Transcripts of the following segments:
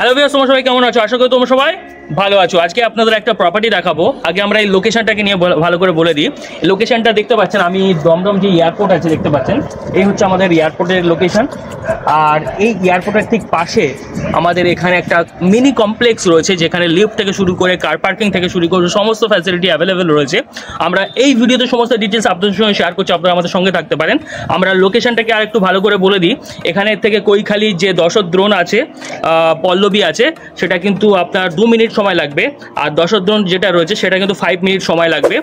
Hello viewers, তোমরা সবাই কেমন আছো? আশা করি তোমরা সবাই ভালো আছো। আজকে আপনাদের একটা প্রপার্টি দেখাবো। আগে আমরা এই লোকেশনটাকে নিয়ে ভালো করে বলে দিই। লোকেশনটা দেখতে পাচ্ছেন, আমি দমদম যে এয়ারপোর্ট আছে দেখতে পাচ্ছেন, এই হচ্ছে আমাদের এয়ারপোর্টের লোকেশন। আর এই এয়ারপোর্টের ঠিক পাশে আমাদের এখানে একটা মিনি কমপ্লেক্স রয়েছে, যেখানে লিফট থেকে শুরু করে কার পার্কিং থেকে শুরু করে সমস্ত ফ্যাসিলিটি অ্যাভেলেবেল রয়েছে। আমরা এই ভিডিওতে সমস্ত ডিটেলস আপনাদের সঙ্গে শেয়ার করছি, আপনারা আমাদের সঙ্গে থাকতে পারেন। আমরা লোকেশনটাকে আর একটু ভালো করে বলে দিই। এখানে থেকে কৈখালি যে দশদ্রোণ আছে, পল্লবী আছে, সেটা কিন্তু আপনার 2 মিনিট সময় লাগবে। আর দশদ্রোণ যেটা রয়েছে সেটা কিন্তু 5 মিনিট সময় লাগবে।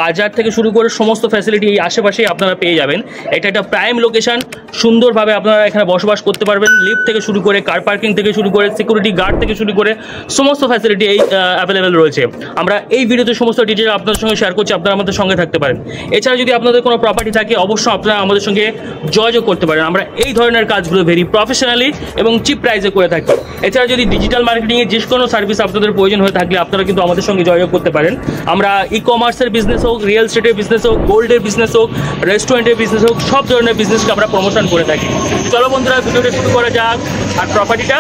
বাজার থেকে শুরু করে সমস্ত ফ্যাসিলিটি এই আশেপাশেই আপনারা পেয়ে যাবেন। এটা একটা প্রাইম লোকেশন, সুন্দরভাবে আপনারা এখানে বসবাস করতে পারবেন। লিফট থেকে শুরু করে কার পার্কিং থেকে শুরু করে সিকিউরিটি গার্ড থেকে শুরু করে সমস্ত ফ্যাসিলিটি এই অ্যাভেলেবেল রয়েছে। আমরা এই ভিডিওতে সমস্ত ডিটেল আপনাদের সঙ্গে শেয়ার করছি, আপনারা আমাদের সঙ্গে থাকতে পারেন। এছাড়া যদি আপনাদের কোনো প্রপার্টি থাকে, অবশ্যই আপনারা আমাদের সঙ্গে যোগাযোগ করতে পারেন। আমরা এই ধরনের কাজগুলো ভেরি প্রফেশনালি এবং চিপ প্রাইসে করে থাকি। এছাড়া যদি ডিজিটাল মার্কেটিংয়ে যে কোনো সার্ভিস আপনাদের প্রয়োজন হয়ে থাকলে আপনারা কিন্তু আমাদের সঙ্গে যোগাযোগ করতে পারেন। আমরা ই কমার্সের বিজনেস হোক, রিয়েল এস্টেটের বিজনেস হোক, গোল্ডের বিজনেস হোক, রেস্টুরেন্টের বিজনেস হোক, সব ধরনের বিজনেসকে আমরা প্রমোশন করে থাকি। চলো বন্ধুরা, ভিডিওটা শুরু করা যাক আর প্রপার্টিটা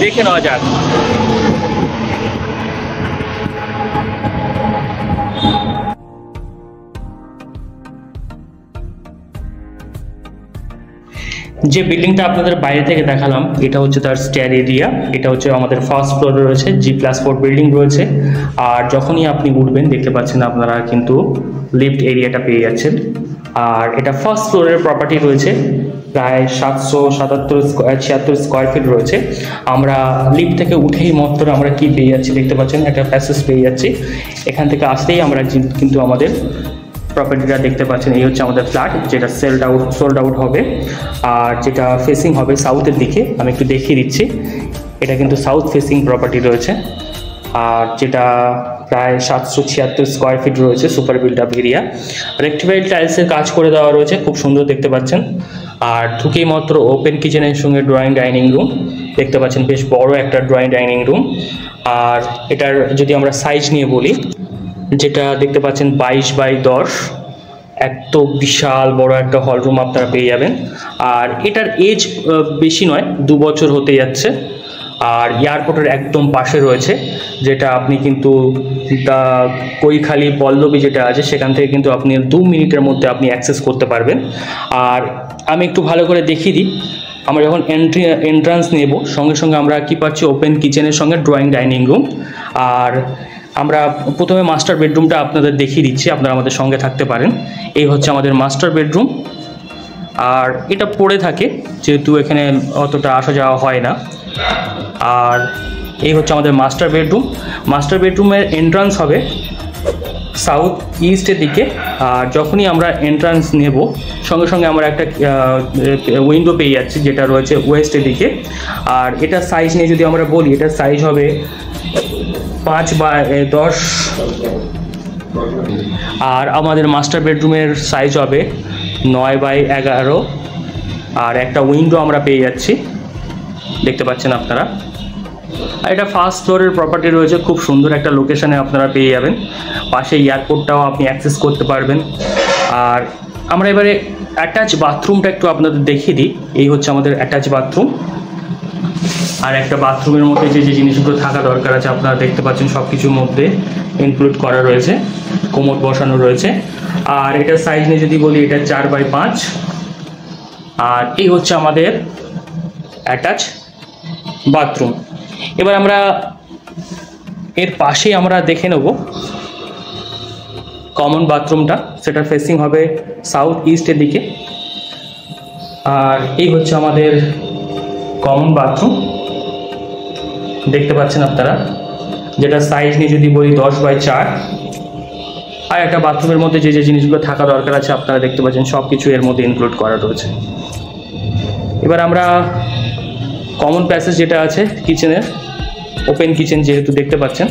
দেখে নেওয়া যাক। যে বিল্ডিংটা আপনাদের বাইরে থেকে দেখালাম, এটা হচ্ছে তার স্টেয়ার এরিয়া। এটা হচ্ছে আমাদের ফার্স্ট ফ্লোরে রয়েছে, G+4 বিল্ডিং রয়েছে। আর যখনই আপনি উঠবেন দেখতে পাচ্ছেন আপনারা কিন্তু লিফট এরিয়াটা পেয়ে যাচ্ছেন। আর এটা ফার্স্ট ফ্লোরের প্রপার্টি রয়েছে, প্রায় 776 স্কোয়ার ফিট রয়েছে। আমরা লিফট থেকে উঠেই মাত্র আমরা কি পেয়ে যাচ্ছি দেখতে পাচ্ছেন, একটা প্যাসেজ পেয়ে যাচ্ছি। এখান থেকে আসতেই আমরা কিন্তু আমাদের প্রপার্টিটা দেখতে পাচ্ছেন। এই হচ্ছে আমাদের ফ্ল্যাট, যেটা সোল্ড আউট হবে। আর যেটা ফেসিং হবে সাউথের দিকে, আমি একটু দেখিয়ে দিচ্ছি। এটা কিন্তু সাউথ ফেসিং প্রপার্টি রয়েছে। আর যেটা প্রায় 776 স্কোয়ার ফিট রয়েছে, super build up area. Rectified টাইলসের কাজ করে দেওয়া রয়েছে, খুব সুন্দর দেখতে পাচ্ছেন। আর ঢুকেই মাত্র ওপেন কিচেনের সঙ্গে ড্রয়িং ডাইনিং রুম দেখতে পাচ্ছেন, বেশ বড় একটা ড্রয়িং ডাইনিং রুম। আর এটার যদি আমরা সাইজ নিয়ে বলি, যেটা দেখতে পাচ্ছেন 22x10, এত বিশাল বড় একটা হল রুম আপনারা পেয়ে যাবেন। আর এটার এজ বেশি নয়, 2 বছর হতে যাচ্ছে। আর এয়ারপোর্টের একদম পাশে রয়েছে, যেটা আপনি কিন্তু কৈখালি পল্লবী যেটা আছে সেখান থেকে কিন্তু আপনি 2 মিনিটের মধ্যে আপনি অ্যাক্সেস করতে পারবেন। আর আমি একটু ভালো করে দেখিয়ে দিই। আমরা যখন এন্ট্রান্স নেব, সঙ্গে সঙ্গে আমরা কি পাচ্ছি, ওপেন কিচেনের সঙ্গে ড্রয়িং ডাইনিং রুম। আর আমরা প্রথমে মাস্টার বেডরুমটা আপনাদের দেখিয়ে দিচ্ছি, আপনারা আমাদের সঙ্গে থাকতে পারেন। এই হচ্ছে আমাদের মাস্টার বেডরুম। আর এটা পড়ে থাকে, যেহেতু এখানে অতটা আসা যাওয়া হয় না। আর এই হচ্ছে আমাদের মাস্টার বেডরুম। মাস্টার বেডরুমের এন্ট্রান্স হবে সাউথ ইস্টের দিকে। আর যখনই আমরা এন্ট্রান্স নেব, সঙ্গে সঙ্গে আমরা একটা উইন্ডো পেয়ে যাচ্ছি, যেটা রয়েছে ওয়েস্টের দিকে। আর এটার সাইজ নিয়ে যদি আমরা বলি, এটার সাইজ হবে 5x10। আর আমাদের মাস্টার বেডরুমের সাইজ হবে 9x11। আর একটা উইন্ডো আমরা পেয়ে যাচ্ছি, দেখতে পাচ্ছেন আপনারা। আর এটা ফার্স্ট ফ্লোরের প্রপার্টি রয়েছে, খুব সুন্দর একটা লোকেশনে আপনারা পেয়ে যাবেন। পাশে এয়ারপোর্টটাও আপনি অ্যাক্সেস করতে পারবেন। আর আমরা এবারে অ্যাটাচ বাথরুমটা একটু আপনাদের দেখিয়ে দিই। এই হচ্ছে আমাদের অ্যাটাচ বাথরুম। আর একটা বাথরুমের মধ্যে যে যে জিনিসগুলো থাকা দরকার আছে আপনারা দেখতে পাচ্ছেন, সব কিছুর মধ্যে ইনক্লুড করা রয়েছে, কোমোড বসানো রয়েছে। আর এটার সাইজ নিয়ে যদি বলি, এটা 4x5। আর এই হচ্ছে আমাদের অ্যাটাচ বাথরুম। এবার আমরা এর পাশে আমরা দেখে নেব কমন বাথরুমটা, সেটা ফেসিং হবে সাউথ ইস্টের দিকে। আর এই হচ্ছে আমাদের কমন বাথরুম, দেখতে পাচ্ছেন আপনারা, যেটা সাইজ নিয়ে যদি বলি 10x4। আর একটা বাথরুমের মধ্যে যে যে জিনিসগুলো থাকা দরকার আছে আপনারা দেখতে পাচ্ছেন, সব কিছু এর মধ্যে ইনক্লুড করা রয়েছে। এবার আমরা কমন প্যাসেজ যেটা আছে কিচেনের, ওপেন কিচেন যেহেতু দেখতে পাচ্ছেন।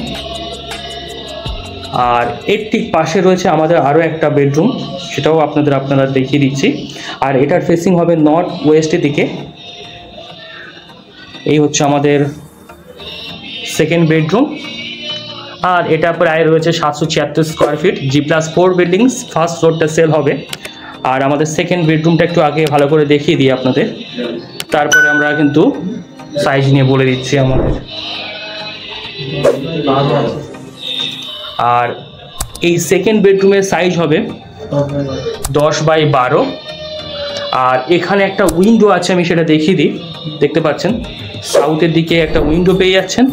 আর এর ঠিক পাশে রয়েছে আমাদের আরও একটা বেডরুম, সেটাও আপনারা দেখিয়ে দিচ্ছি। আর এটার ফেসিং হবে নর্থ ওয়েস্টের দিকে। এই হচ্ছে আমাদের সেকেন্ড বেডরুম। আর এটা প্রায় রয়েছে 776 square feet, G+4 buildings. First ফ্লোরটা সেল হবে। আর আমাদের সেকেন্ড বেডরুমটা একটু আগে ভালো করে দেখিয়ে দিই আপনাদের, তারপরে আমরা কিন্তু সাইজ নিয়ে বলে দিচ্ছি আমাদের। আর এই সেকেন্ড বেডরুমের সাইজ হবে 10x12। আর এখানে একটা উইন্ডো আছে, আমি সেটা দেখিয়ে দিই। দেখতে পাচ্ছেন সাউথের দিকে একটা উইন্ডো পেয়ে যাচ্ছেন।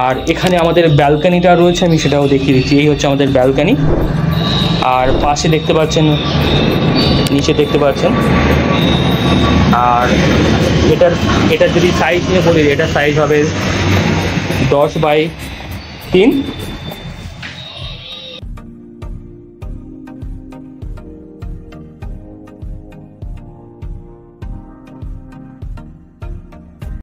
আর এখানে আমাদের ব্যালকানিটা রয়েছে, আমি সেটাও দেখিয়ে দিচ্ছি। এই হচ্ছে আমাদের ব্যালকানি। আর পাশে দেখতে পাচ্ছেন, নিচে দেখতে পাচ্ছেন। আর এটার যদি সাইজ নিয়ে বলি, এটার সাইজ হবে 10x3।